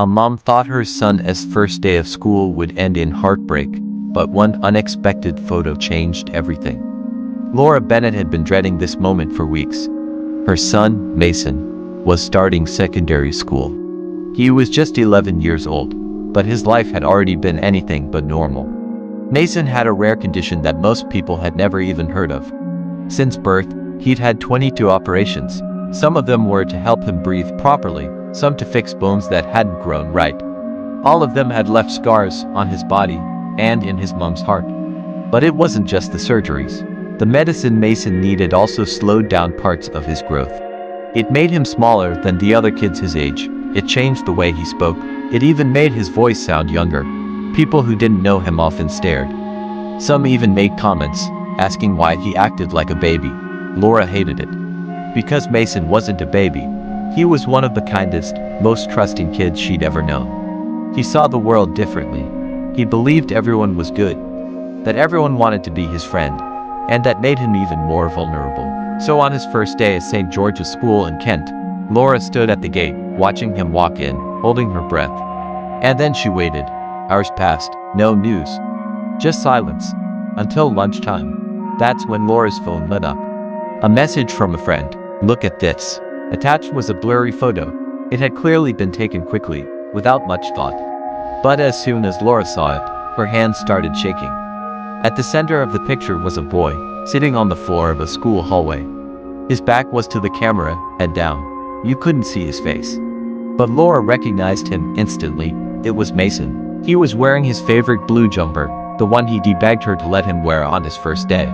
A mom thought her son's first day of school would end in heartbreak, but one unexpected photo changed everything. Laura Bennett had been dreading this moment for weeks. Her son, Mason, was starting secondary school. He was just 11 years old, but his life had already been anything but normal. Mason had a rare condition that most people had never even heard of. Since birth, he'd had 22 operations. Some of them were to help him breathe properly, some to fix bones that hadn't grown right. All of them had left scars on his body and in his mom's heart. But it wasn't just the surgeries. The medicine Mason needed also slowed down parts of his growth. It made him smaller than the other kids his age. It changed the way he spoke. It even made his voice sound younger. People who didn't know him often stared. Some even made comments, asking why he acted like a baby. Laura hated it. Because Mason wasn't a baby. He was one of the kindest, most trusting kids she'd ever known. He saw the world differently. He believed everyone was good, that everyone wanted to be his friend, and that made him even more vulnerable. So on his first day at St. George's School in Kent, Laura stood at the gate, watching him walk in, holding her breath. And then she waited. Hours passed, no news. Just silence. Until lunchtime. That's when Laura's phone lit up. A message from a friend. "Look at this." Attached was a blurry photo. It had clearly been taken quickly, without much thought. But as soon as Laura saw it, her hands started shaking. At the center of the picture was a boy, sitting on the floor of a school hallway. His back was to the camera, head down. You couldn't see his face. But Laura recognized him instantly. It was Mason. He was wearing his favorite blue jumper, the one he begged her to let him wear on his first day.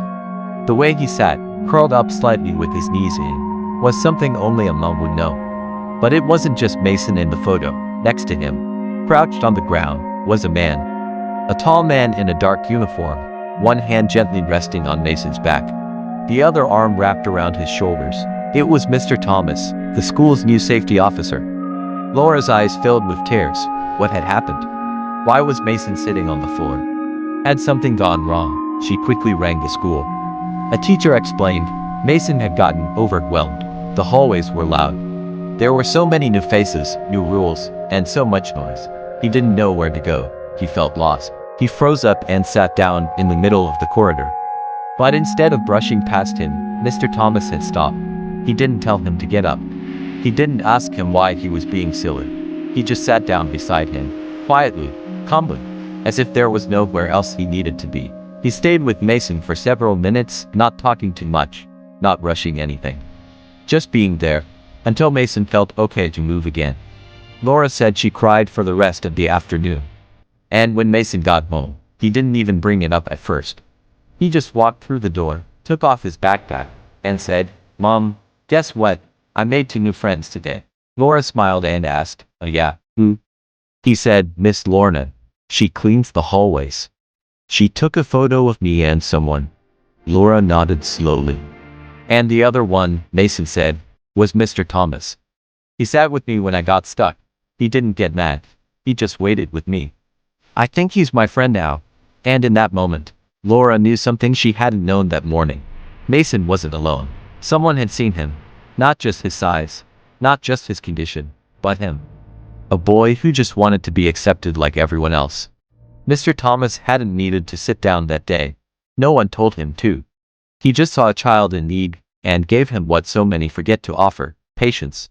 The way he sat, curled up slightly with his knees in, was something only a mom would know. But it wasn't just Mason in the photo. Next to him, crouched on the ground, was a man. A tall man in a dark uniform, one hand gently resting on Mason's back, the other arm wrapped around his shoulders. It was Mr. Thomas, the school's new safety officer. Laura's eyes filled with tears. What had happened? Why was Mason sitting on the floor? Had something gone wrong? She quickly rang the school. A teacher explained. Mason had gotten overwhelmed. The hallways were loud. There were so many new faces, new rules, and so much noise. He didn't know where to go. He felt lost. He froze up and sat down in the middle of the corridor. But instead of brushing past him, Mr. Thomas had stopped. He didn't tell him to get up. He didn't ask him why he was being silly. He just sat down beside him, quietly, calmly, as if there was nowhere else he needed to be. He stayed with Mason for several minutes, not talking too much, not rushing anything. Just being there, until Mason felt okay to move again. Laura said she cried for the rest of the afternoon. And when Mason got home, he didn't even bring it up at first. He just walked through the door, took off his backpack, and said, "Mom, guess what? I made 2 new friends today." Laura smiled and asked, "Yeah, who?" He said, "Miss Lorna. She cleans the hallways. She took a photo of me and someone." Laura nodded slowly. "And the other one," Mason said, "was Mr. Thomas. He sat with me when I got stuck. He didn't get mad. He just waited with me. I think he's my friend now." And in that moment, Laura knew something she hadn't known that morning. Mason wasn't alone. Someone had seen him. Not just his size, not just his condition, but him. A boy who just wanted to be accepted like everyone else. Mr. Thomas hadn't needed to sit down that day. No one told him to. He just saw a child in need and gave him what so many forget to offer: patience.